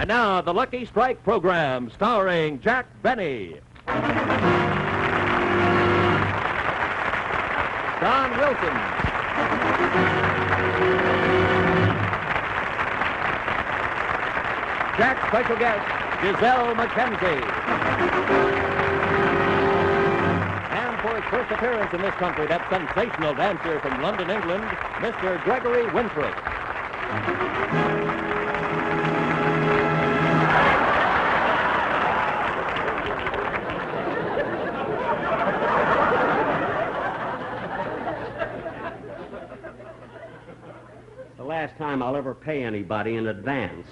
And now, the Lucky Strike program, starring Jack Benny. Don Wilson. Jack's special guest, Gisele MacKenzie. And for his first appearance in this country, that sensational dancer from London, England, Mr. Gregory Winthrop. Last time I'll ever pay anybody in advance.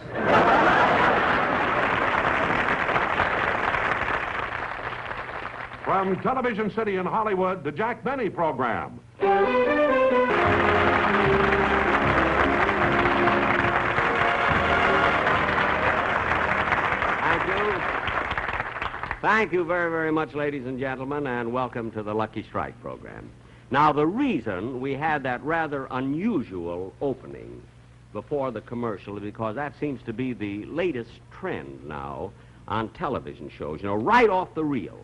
From Television City in Hollywood, the Jack Benny program. Thank you. Thank you very, very much, ladies and gentlemen, and welcome to the Lucky Strike program. Now, the reason we had that rather unusual opening before the commercial is because that seems to be the latest trend now on television shows. You know, right off the reel,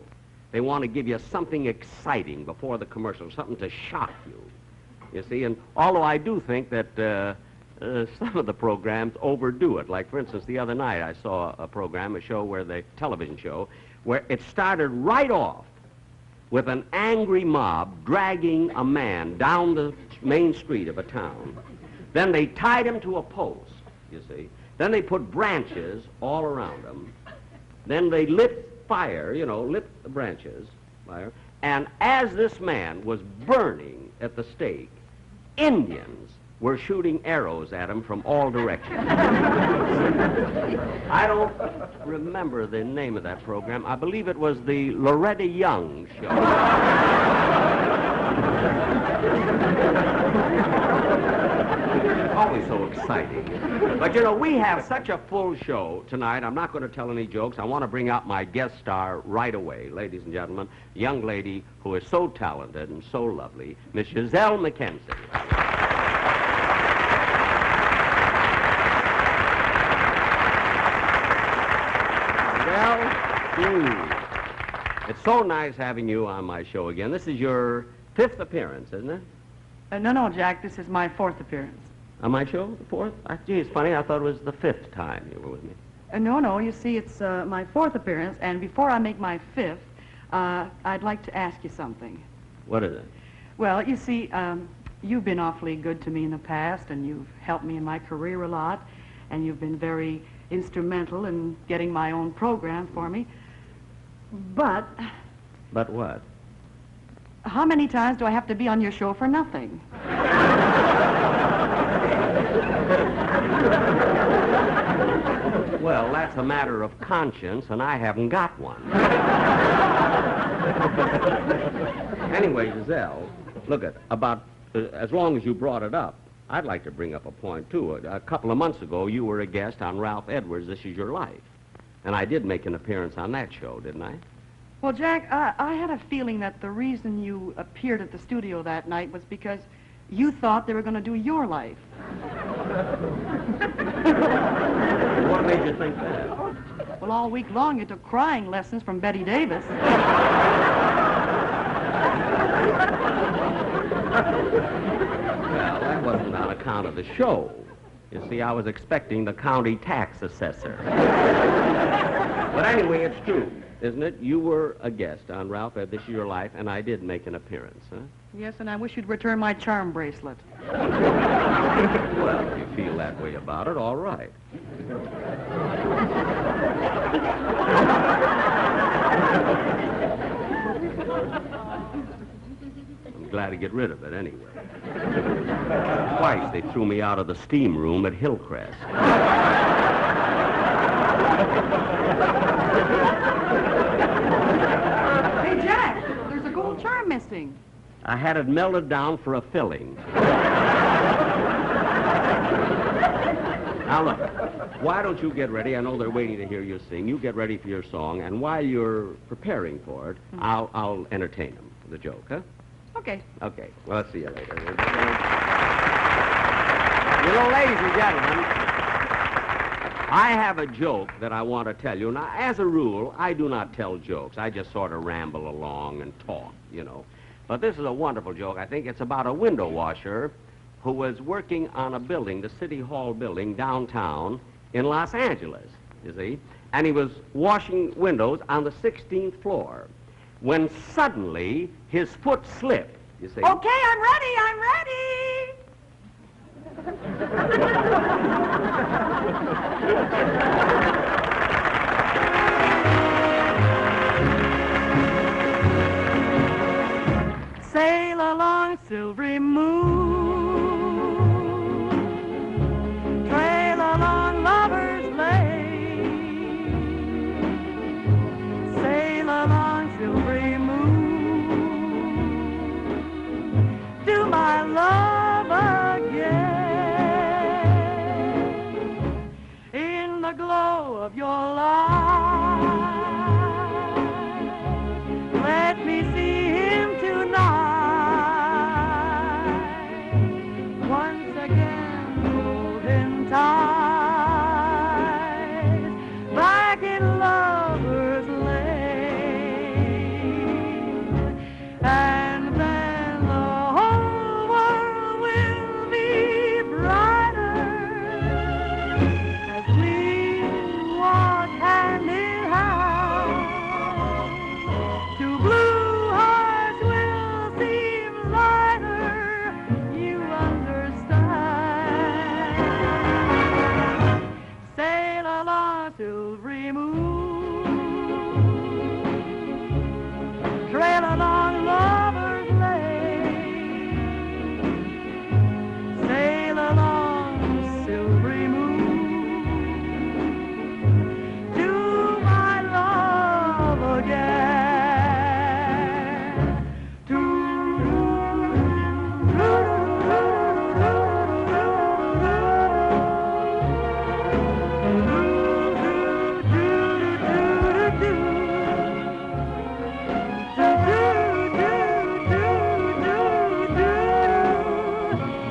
they want to give you something exciting before the commercial, something to shock you. You see, and although I do think that some of the programs overdo it. Like, for instance, the other night I saw a television show, where it started right off with an angry mob dragging a man down the main street of a town. Then they tied him to a post, you see. Then they put branches all around him. Then they lit fire, lit the branches, fire. And as this man was burning at the stake, Indians were shooting arrows at him from all directions. I don't remember the name of that program. I believe it was the Loretta Young show. Always so exciting. But, we have such a full show tonight. I'm not going to tell any jokes. I want to bring out my guest star right away, ladies and gentlemen, a young lady who is so talented and so lovely, Miss Gisele MacKenzie. It's so nice having you on my show again. This is your 5th appearance, isn't it? No, Jack, this is my 4th appearance. On my show, the 4th? Gee, it's funny, I thought it was the 5th time you were with me. No, you see, it's my 4th appearance, and before I make my 5th, I'd like to ask you something. What is it? Well, you see, you've been awfully good to me in the past, and you've helped me in my career a lot, and you've been very instrumental in getting my own program for me. But... But what? How many times do I have to be on your show for nothing? Well, that's a matter of conscience, and I haven't got one. Anyway, Giselle, look, as long as you brought it up, I'd like to bring up a point, too. A couple of months ago, you were a guest on Ralph Edwards' This Is Your Life. And I did make an appearance on that show, didn't I? Well, Jack, I had a feeling that the reason you appeared at the studio that night was because you thought they were going to do your life. What made you think that? Well, all week long you took crying lessons from Betty Davis. Well, that wasn't on account of the show. You see, I was expecting the county tax assessor. But anyway, it's true, isn't it? You were a guest on Ralph at This Is Your Life, and I did make an appearance, huh? Yes, and I wish you'd return my charm bracelet. Well, if you feel that way about it, all right. I'm glad to get rid of it anyway. Twice they threw me out of the steam room at Hillcrest. Hey, Jack, there's a gold charm missing. I had it melted down for a filling. Now, look, why don't you get ready? I know they're waiting to hear you sing. You get ready for your song, and while you're preparing for it, I'll entertain them with a joke, huh? Okay. Okay. Well, let's see you later. Ladies and gentlemen, I have a joke that I want to tell you. Now, as a rule, I do not tell jokes. I just sort of ramble along and talk, you know. But this is a wonderful joke. I think it's about a window washer who was working on a building, the City Hall building, downtown in Los Angeles, you see. And he was washing windows on the 16th floor when suddenly his foot slipped, you see. Okay, I'm ready, I'm ready. Sail along, silvery moon. Trail along, lovers' lane. Sail along, silvery moon. To my love again. In the glow of your light, let me see him tonight. Once again, holding tight, back in lovers' lane. And then the whole world will be brighter as we walk hand in hand. Two blue hearts will seem lighter, you understand. Sail along, silvery moon. Trail along, lovers' lane. Sail along, silvery moon. To my love again.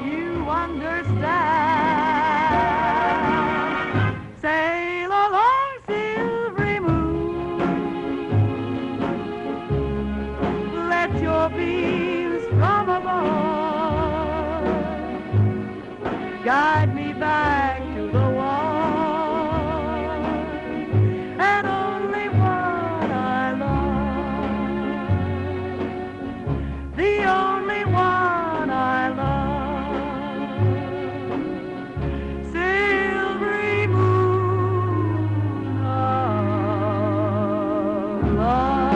You understand. Sail along, silvery moon. Let your beams from above guide me back to the one and only one I love. The only one I love. Silvery moon of love.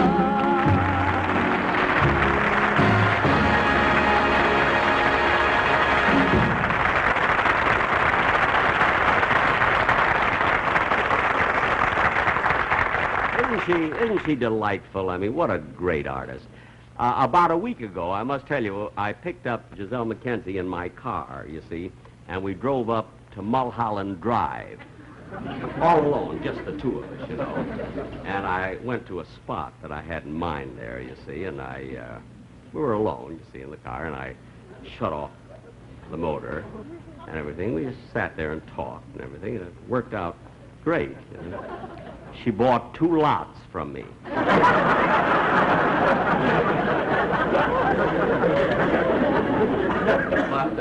Isn't she delightful? I mean, what a great artist. About a week ago, I must tell you, I picked up Gisele MacKenzie in my car, you see, and we drove up to Mulholland Drive. All alone, just the two of us, you know. And I went to a spot that I had in mind there, you see, and we were alone, you see, in the car, and I shut off the motor and everything. We just sat there and talked and everything, and it worked out great, you know. She bought 2 lots from me. But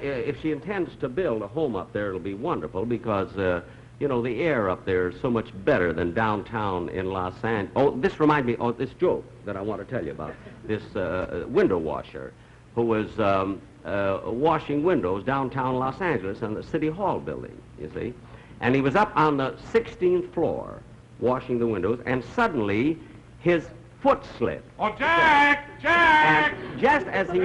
if she intends to build a home up there, it'll be wonderful because, you know, the air up there is so much better than downtown in Los Angeles. Oh, this reminds me of this joke that I want to tell you about. This window washer who was washing windows downtown Los Angeles in the City Hall building, you see. And he was up on the 16th floor washing the windows, and suddenly his foot slipped. Oh, Jack! Jack! And just as he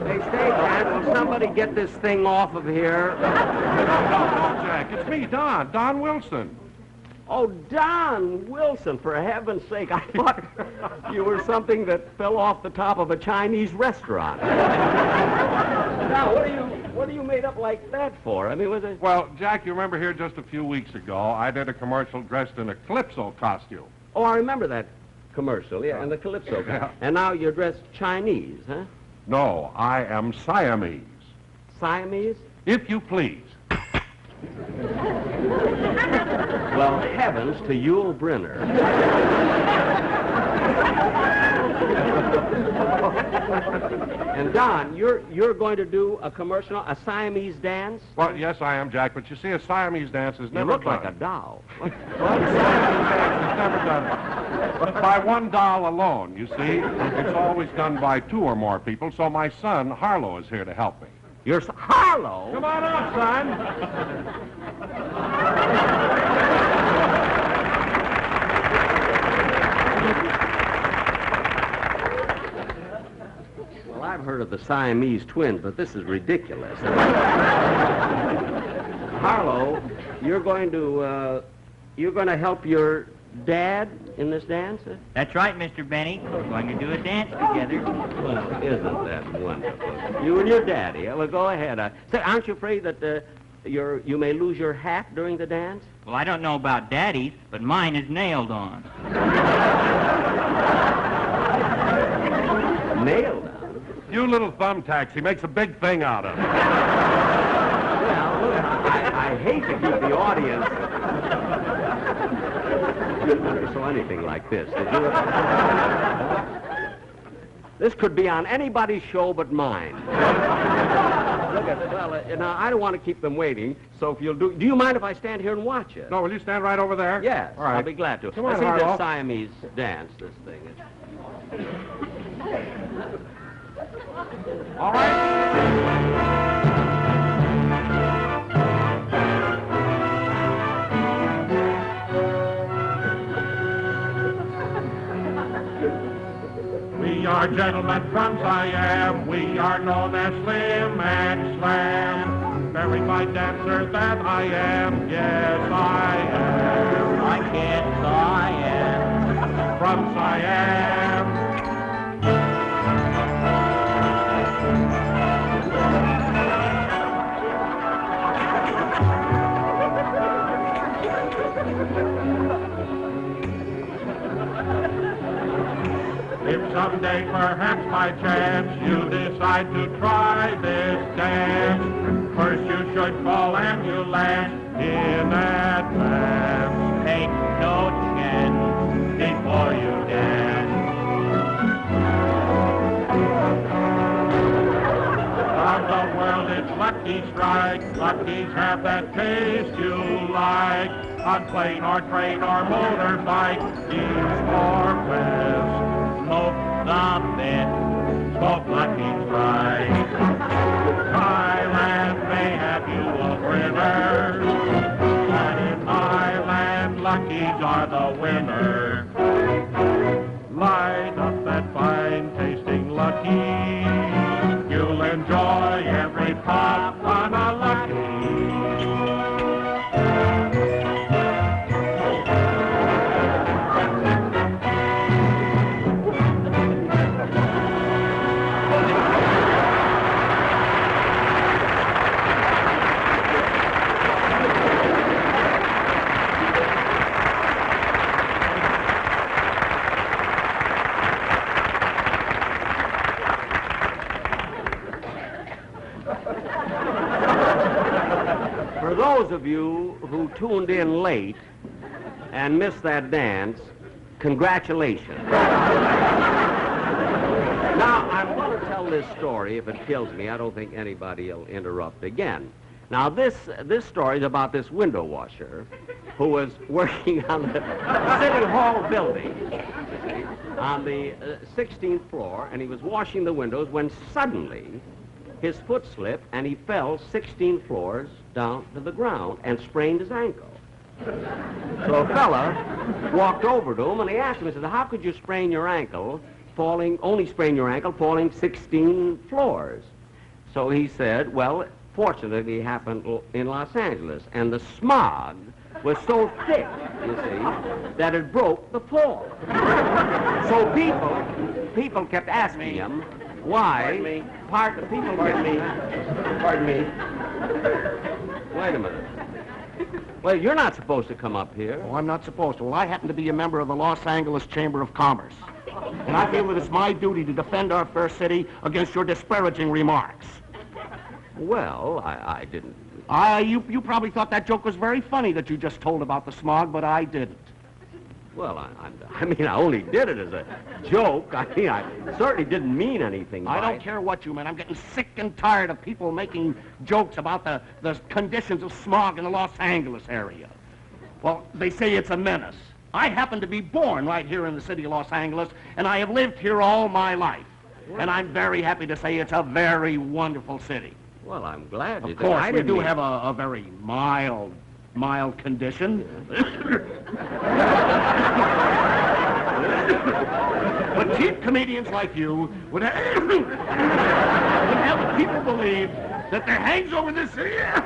Hey, stay, Jack. Will somebody get this thing off of here? No, Jack. It's me, Don Wilson. Oh, Don Wilson, for heaven's sake. I thought you were something that fell off the top of a Chinese restaurant. Now, what are you... What are you made up like that for? I mean, was it... Well, Jack, you remember here just a few weeks ago, I did a commercial dressed in a Calypso costume. Oh, I remember that commercial, yeah, and the Calypso. Yeah. And now you're dressed Chinese, huh? No, I am Siamese. Siamese? If you please. Well, heavens to Yul Brynner. And Don, you're going to do a commercial, a Siamese dance? Well, yes, I am, Jack, but you see, a Siamese dance is You never look done. like a doll. Well, a Siamese dance is never done by one doll alone, you see. It's always done by two or more people, so my son, Harlow, is here to help me. You're Harlow? Come on up, son. Well, I've heard of the Siamese twins, but this is ridiculous. Harlow, you're going to help your dad in this dance? That's right, Mr. Benny. We're going to do a dance together. Well, isn't that wonderful? You and your daddy. Well, go ahead. Say, aren't you afraid that you may lose your hat during the dance? Well, I don't know about Daddy's, but mine is nailed on. Nailed on? You little thumbtacks, he makes a big thing out of it. Well, look, I hate to keep the audience. You never saw anything like this, did you? This could be on anybody's show but mine. Look at, well, now, I don't want to keep them waiting, so if you'll do you mind if I stand here and watch it? No, will you stand right over there? Yes, All right. I'll be glad to. Come on, Let's see Harlow. this Siamese dance, this thing is. All right. We are gentlemen from Siam. We are known as Slim and Slam. Very fine dancer that I am. Yes, I am. I guess I am. From Siam. If someday, perhaps by chance, you decide to try this dance, first you should call ambulance in advance. Take no chance before you dance. Around the world it's Lucky Strike. Luckies have that taste you like. On plane or train or motorbike, east or west. Smoke the best. Smoke Lucky Strike. Thailand may have you a winner, but in Thailand, Luckies are the winner. Light up that fine tasting Lucky. You'll enjoy every pop on a Lucky. For those of you who tuned in late and missed that dance, congratulations. Now, I'm going to tell this story. If it kills me, I don't think anybody will interrupt again. Now, this story is about this window washer who was working on the City Hall building, you see, on the 16th floor, and he was washing the windows when suddenly his foot slipped and he fell 16 floors down to the ground and sprained his ankle. So a fella walked over to him and he asked him, he said, how could you sprain your ankle, only sprain your ankle falling 16 floors? So he said, well, fortunately it happened in Los Angeles, and the smog was so thick, you see, that it broke the floor. So people kept asking him, Why? Pardon me. People Pardon me. Pardon me. Wait a minute. Well, you're not supposed to come up here. Oh, I'm not supposed to. Well, I happen to be a member of the Los Angeles Chamber of Commerce. And I feel that it's my duty to defend our fair city against your disparaging remarks. Well, I didn't. You probably thought that joke was very funny that you just told about the smog, but I didn't. Well, I mean, I only did it as a joke. I mean, I certainly didn't mean anything by I don't it. care what you mean. I'm getting sick and tired of people making jokes about the conditions of smog in the Los Angeles area. Well, they say it's a menace. I happen to be born right here in the city of Los Angeles, and I have lived here all my life. And I'm very happy to say it's a very wonderful city. Well, I'm glad you Of did. course, I we didn't do mean- have a very mild condition. But cheap comedians like you would have the people believe that there hangs over this city a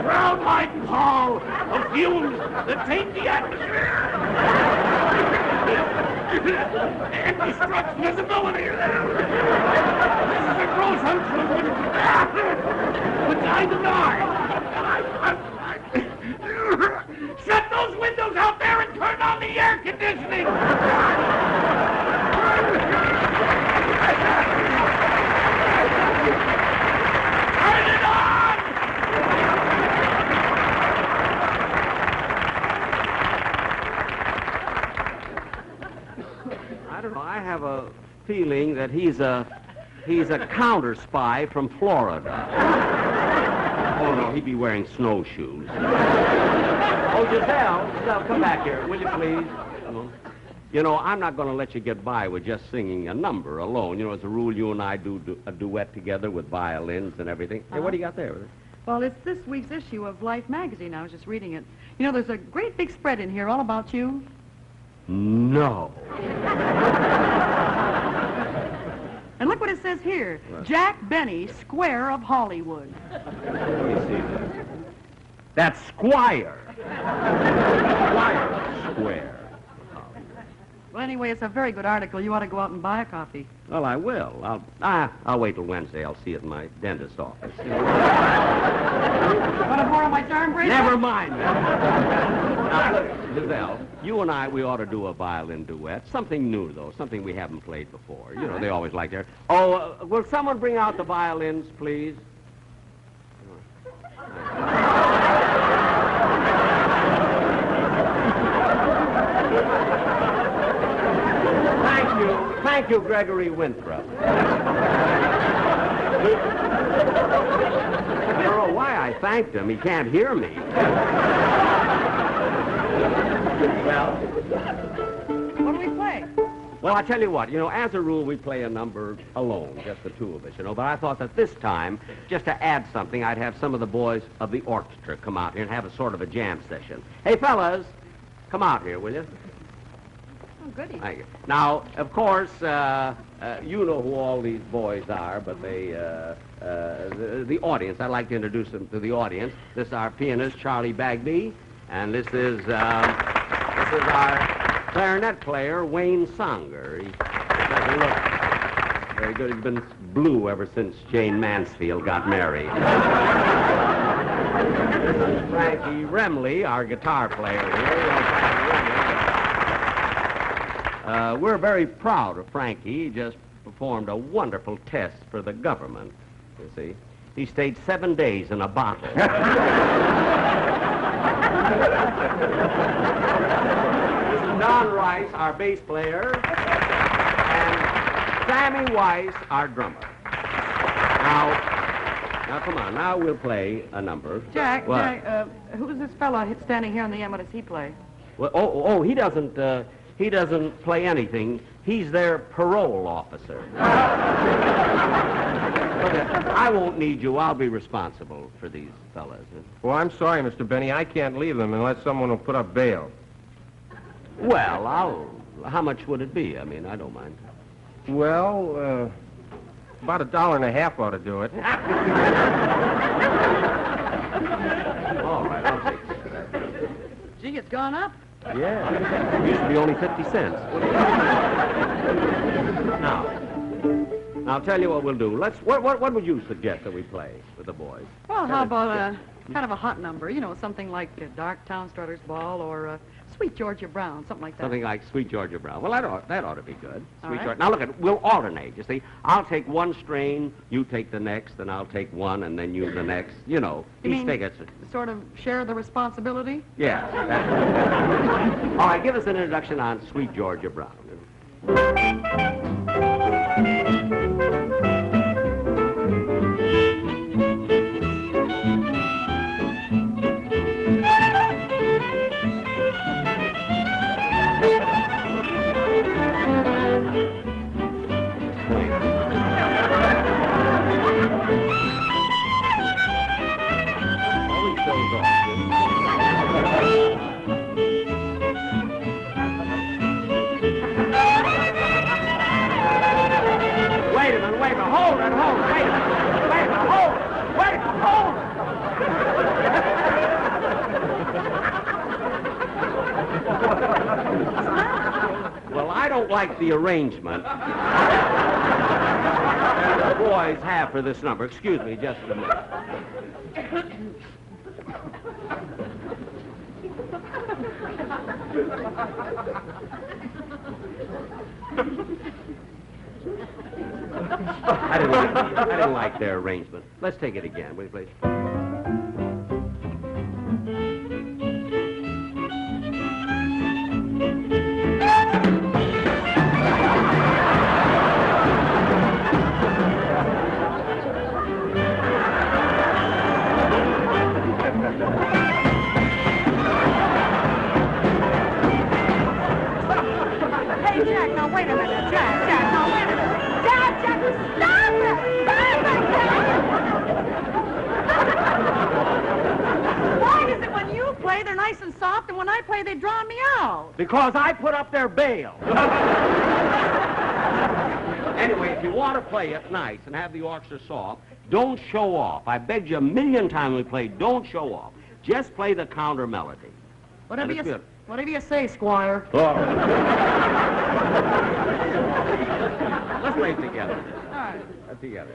shroud-like pall of fumes that taint the atmosphere and destruct visibility. This is a gross untruth which I deny. Shut those windows out there and turn on the air conditioning! Turn it on! I don't know. I have a feeling that he's a counter spy from Florida. Oh, no, he'd be wearing snowshoes. Oh, Giselle, come back here, will you please? Come on. You know, I'm not going to let you get by with just singing a number alone. You know, as a rule, you and I do a duet together with violins and everything. Hey, what do you got there? Well, it's this week's issue of Life magazine. I was just reading it. You know, there's a great big spread in here all about you. No. And look what it says here. What? Jack Benny, Square of Hollywood. Let me see that. That's Squire. Square. Well, anyway, it's a very good article. You ought to go out and buy a copy. Well, I will. I'll wait till Wednesday. I'll see it in my dentist's office. Want to borrow my charm bracelet? Never mind. Now, look, Giselle, you and I, we ought to do a violin duet. Something new, though. Something we haven't played before. You know, they always like their... Oh, will someone bring out the violins, please? Thank you, Gregory Winthrop. I don't know why I thanked him. He can't hear me. Well, what do we play? well, I tell you what. You know, as a rule, we play a number alone, just the two of us, you know. But I thought that this time, just to add something, I'd have some of the boys of the orchestra come out here and have a sort of a jam session. Hey, fellas, come out here, will you? Oh, goody. Thank you. Now, of course, you know who all these boys are, but the audience, I'd like to introduce them to the audience. This is our pianist, Charlie Bagby, and this is our clarinet player, Wayne Songer. He doesn't look very good. He's been blue ever since Jane Mansfield got married. This is Frankie Remley, our guitar player here. We're very proud of Frankie. He just performed a wonderful test for the government, you see. He stayed 7 days in a bottle. This is Don Rice, our bass player, and Sammy Weiss, our drummer. Now, come on. Now we'll play a number. Jack, What? Jack, who's this fella standing here on the end? What does he play? Well, he doesn't play anything. He's their parole officer. But I won't need you. I'll be responsible for these fellas. Well, I'm sorry, Mr. Benny. I can't leave them unless someone will put up bail. Well, how much would it be? I mean, I don't mind. Well, about $1.50 ought to do it. All right, I'll take care of that. Gee, it's gone up. Yeah. It used to be only 50 cents. Now, Now, I'll tell you what we'll do. What would you suggest that we play with the boys? Well, how about kind of a hot number? You know, something like Dark Town Strutter's Ball or Sweet Georgia Brown, something like that. Something like Sweet Georgia Brown. Well, that ought to be good. All Sweet right. Georgia. Now, look, we'll alternate, you see. I'll take one strain, you take the next, and I'll take one, and then you the next. You know, You each mean take a... sort of share the responsibility? Yeah. That's all right, give us an introduction on Sweet Georgia Brown. Well, I don't like the arrangement that the boys have for this number. Excuse me just a minute. I didn't like their arrangement. Let's take it again, will you please? Hey, Jack, now wait a minute. Jack, now wait a minute. Jack, stop it! Stop it, Jack! Why is it when you play, they're nice and soft, and when I play, they draw me out? Because I put up their bail. Anyway, if you want to play it nice and have the orchestra soft, don't show off. I begged you a million times we played, don't show off. Just play the counter melody. Whatever And it's you, good. whatever you say, Squire. Let's play it together. All right. Together.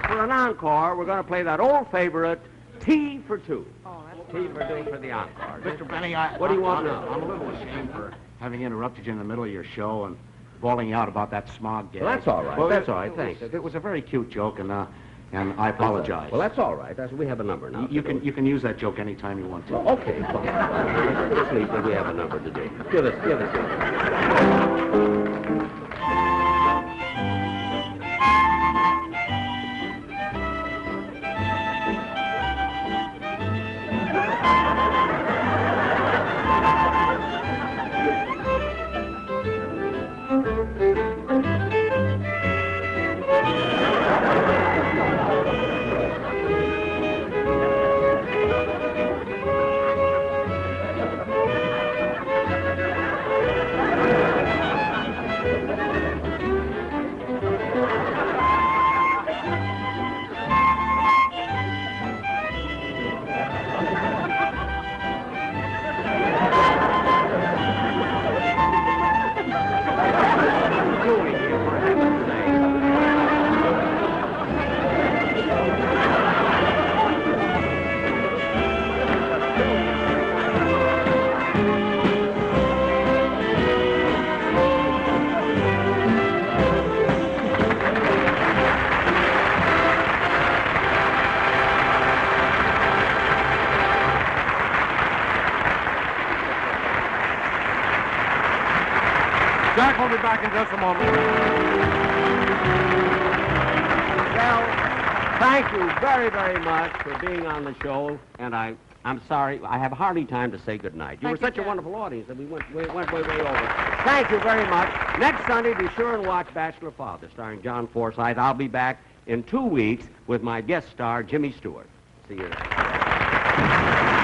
For an encore, we're going to play that old favorite, T for Two. Oh, that's T for Two for the encore. Mr. Benny, What do you want now? I'm a little ashamed for having interrupted you in the middle of your show and bawling out about that smog gag. Well, that's all right. That's all right. Thanks. It was a very cute joke, and I apologize. Well, that's all right. We have a number now. You can use that joke anytime you want to. Well, okay, fine. At least we have a number to do. Give us it. Jack will be back in just a moment. Well, thank you very, very much for being on the show, and I'm sorry, I have hardly time to say goodnight. You were such a wonderful audience that we went way over. Thank you very much. Next Sunday, be sure and watch Bachelor Father, starring John Forsythe. I'll be back in 2 weeks with my guest star, Jimmy Stewart. See you then.